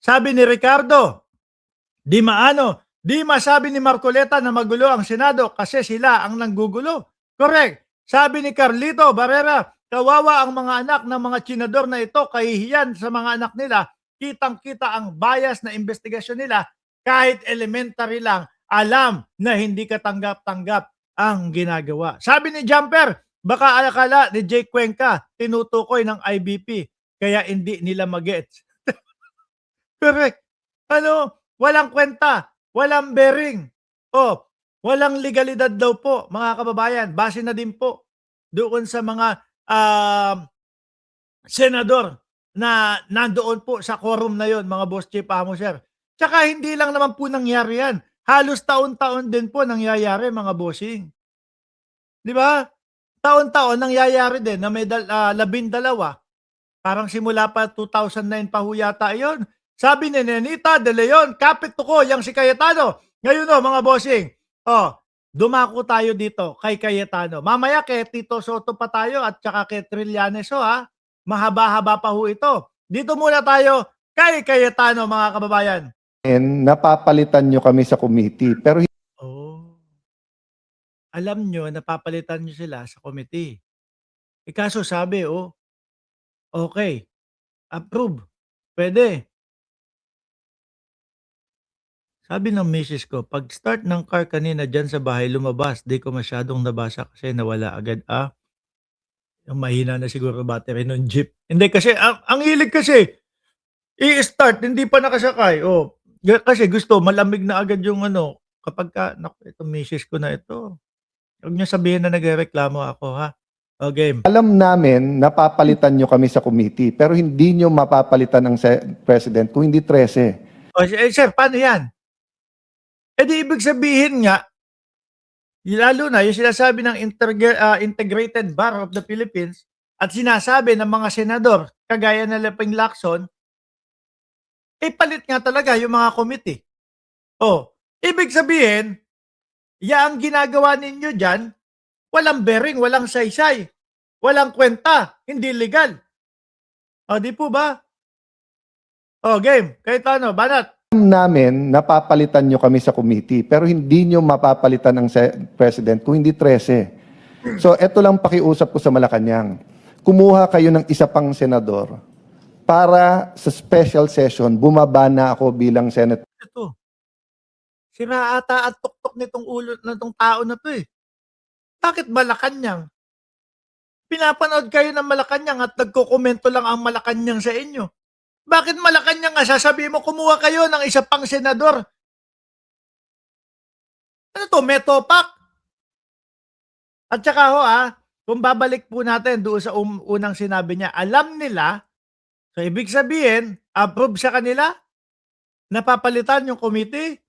Sabi ni Ricardo, di masabi ni Marcoleta na magulo ang Senado kasi sila ang nanggugulo. Correct. Sabi ni Carlito Barrera, kawawa ang mga anak ng mga senador na ito, kahihiyan sa mga anak nila. Kitang-kita ang bias na investigasyon nila kahit elementary lang, alam na hindi katanggap-tanggap ang ginagawa. Sabi ni Jumper, baka akala ni Jake Cuenca tinutukoy ng IBP kaya hindi nila magets. Correct. Walang kwenta, walang bearing. Walang legalidad daw po, mga kababayan. Base na din po doon sa mga senador na nandoon po sa quorum na yon, mga boss chief amo sir. Tsaka hindi lang naman po nangyari yan. Halos taon-taon din po nangyayari, mga bossing. Di ba? Taon-taon nangyayari din na may 12. Parang simula pa 2009 pa ho yata yun. Sabi ni Nenita De Leon, kapit ko yang si Cayetano. Ngayon mga bossing, dumako tayo dito kay Cayetano. Mamaya kay Tito Soto pa tayo at saka kay Trillanes ha. Mahaba-haba pa ho ito. Dito muna tayo kay Cayetano, mga kababayan. And napapalitan nyo kami sa committee. Pero alam nyo, napapalitan nyo sila sa committee. Kaso sabi, okay, approve, pwede. Sabi ng misis ko, pag start ng car kanina dyan sa bahay, lumabas. Di ko masyadong nabasa kasi nawala agad. Yung mahina na siguro battery ng jeep. Hindi kasi, ang hilig kasi, i-start, hindi pa nakasakay. Kasi gusto, malamig na agad yung kapag ka, naku, itong misis ko na ito. Huwag niyo sabihin na nagreklamo ako, ha? Game. alam namin napapalitan nyo kami sa committee. Pero hindi nyo mapapalitan ng president kung hindi 13. Sir, paano yan? Di ibig sabihin nga, lalo na yung sinasabi ng Integrated Bar of the Philippines at sinasabi ng mga senador, kagaya na Lepeng Lacson, palit nga talaga yung mga committee. Ibig sabihin, ang ginagawa ninyo dyan, walang bearing, walang saysay, walang kwenta, hindi legal. Di po ba? Game. Cayetano, banat. Alam namin napapalitan nyo kami sa committee. Pero hindi nyo mapapalitan ng president kung hindi 13. So eto lang pakiusap ko sa Malacanang. Kumuha kayo ng isa pang senador para sa special session, bumaba na ako bilang Senate. Ito. Sira ata at tuktok nitong ulo nitong tao na to Bakit Malacanang? Pinapanood kayo ng Malacanang at nagkokomento lang ang Malacanang sa inyo. Bakit Malacanang nga sasabihin mo kumuha kayo ng isa pang senador? Ano to, metopak? At saka kung babalik po natin doon sa unang sinabi niya, alam nila, so ibig sabihin, approve sa kanila, napapalitan yung committee,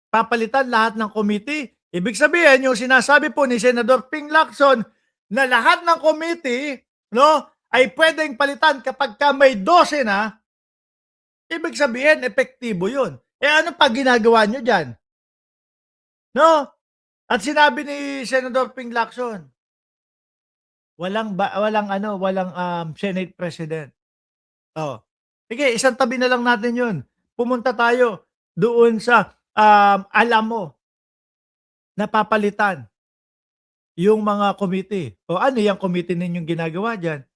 papalitan lahat ng committee. Ibig sabihin, yung sinasabi po ni Senador Ping Lacson na lahat ng committee ay pwedeng palitan kapag ka may 12 na, ibig sabihin, epektibo yun. Ano pa ginagawa nyo dyan? At sinabi ni Senador Ping Lacson, walang Senate President. Sige, isang tabi na lang natin yun. Pumunta tayo doon sa alam mo, napapalitan yung mga committee. Ano yung committee ninyong ginagawa dyan?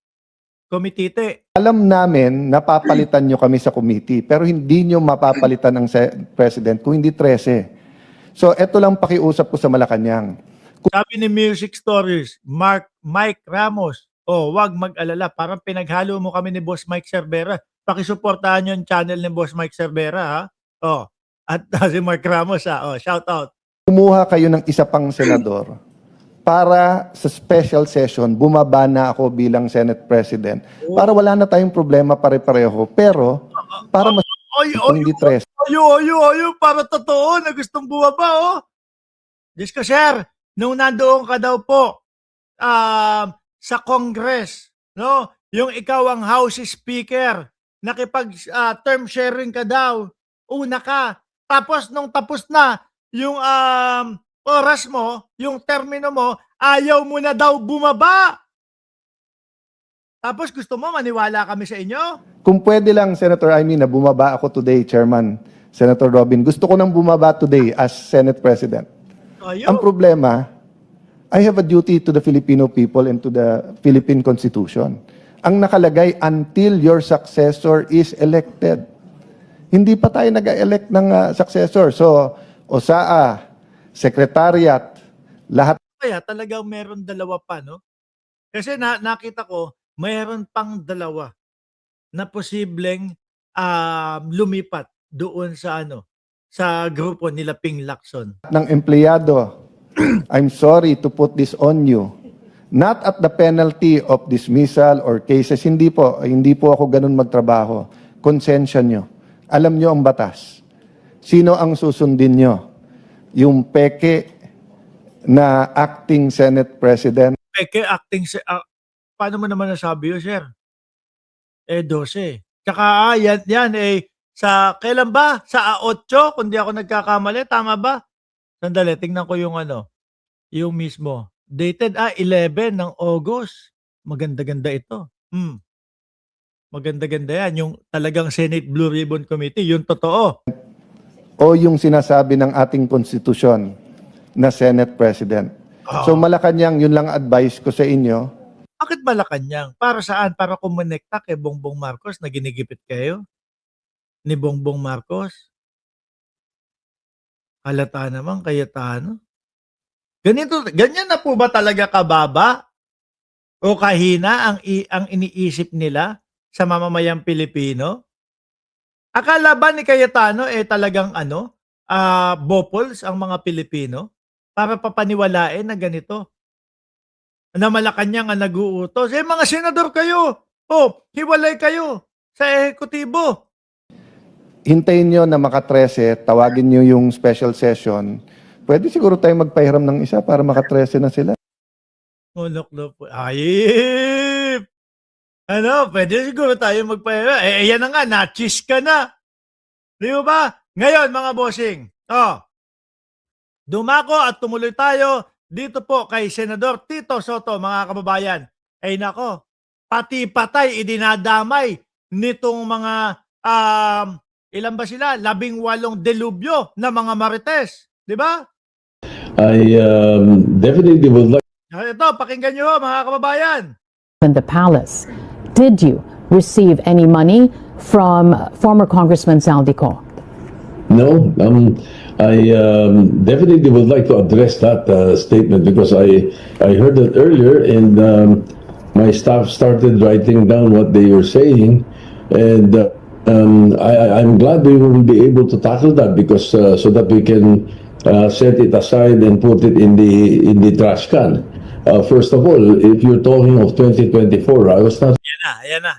Komitite. Alam namin napapalitan nyo kami sa committee. Pero hindi nyo mapapalitan ng president kung hindi 13. So eto lang pakiusap ko sa Malacanang. Sabi ni Music Stories, Mike Ramos, wag mag-alala. Parang pinaghalo mo kami ni Boss Mike Cervera. Pakisuportahan yung channel ni Boss Mike Cervera, ha? At si Mark Ramos, shout out. Kumuha kayo ng isa pang senador para sa special session, bumaba na ako bilang Senate President. Para wala na tayong problema pare-pareho. Pero, para mas hindi 13. Para totoo na gustong bumaba, Diyos ko, sir, nung nandoon ka daw po sa Congress, yung ikaw ang House Speaker, nakipag term sharing ka daw, una ka, tapos nung tapos na yung oras mo, yung termino mo, ayaw mo na daw bumaba. Tapos gusto mo maniwala kami sa inyo? Kung pwede lang, Senator Amy, na bumaba ako today, Chairman, Senator Robin. Gusto ko nang bumaba today as Senate President. Ang Ayun. problema, I have a duty to the Filipino people and to the Philippine Constitution. Ang nakalagay, until your successor is elected. Hindi pa tayo nag-elect ng successor. So, OSAA, Secretariat, lahat. Kaya talagang meron dalawa pa, no? Kasi nakita ko, mayroon pang dalawa na posibleng lumipat doon sa sa grupo nila Ping Lacson. ng empleyado, I'm sorry to put this on you. Not at the penalty of dismissal or cases. Hindi po ako ganun magtrabaho. Konsensya nyo. Alam nyo ang batas. Sino ang susundin nyo? Yung peke na acting Senate President. Peke acting paano mo naman nasabi yun, sir? 12. Tsaka yan sa kailan ba? Sa 8, kung di ako nagkakamali, tama ba? Sandali, tingnan ko yung yung mismo. Dated 11 ng August. Maganda-ganda ito. Maganda-ganda yan. Yung talagang Senate Blue Ribbon Committee, yung totoo. O yung sinasabi ng ating konstitusyon na Senate President. So Malacanang, yun lang advice ko sa inyo. Bakit Malacanang? Para saan? Para kumonekta kay Bongbong Marcos na ginigipit kayo? Ni Bongbong Marcos? Halata naman, Cayetano. Ganyan na po ba talaga kababa? O kahina ang iniisip nila sa mamamayang Pilipino? Akala ba ni Cayetano talagang bopols ang mga Pilipino para papaniwalain na ganito? Na Malacanang ang nag-uutos. Mga senador kayo. Hiwalay kayo sa ehekutibo. Hintayin nyo na maka-13, tawagin nyo yung special session. Pwede siguro tayo magpahiram ng isa para maka-13 na sila. Unok na po. Ayip! Pwede siguro tayo magpahiram. Yan na nga, nachis ka na. Di ba? Ngayon, mga bossing, dumako at tumuloy tayo dito po kay Senador Tito Soto, mga kababayan. Ay nako, pati patay idinadamay nitong mga ilan ba sila? 18 delubyo na mga marites. Di ba? I definitely would like. Ito, pakinggan nyo mga kababayan. In the palace, did you receive any money from former Congressman Saldico? No, I definitely would like to address that statement because I heard it earlier and my staff started writing down what they were saying, and I'm glad we will be able to tackle that because so that we can set it aside and put it in the trash can. First of all, if you're talking of 2024, I was not. Ayan na.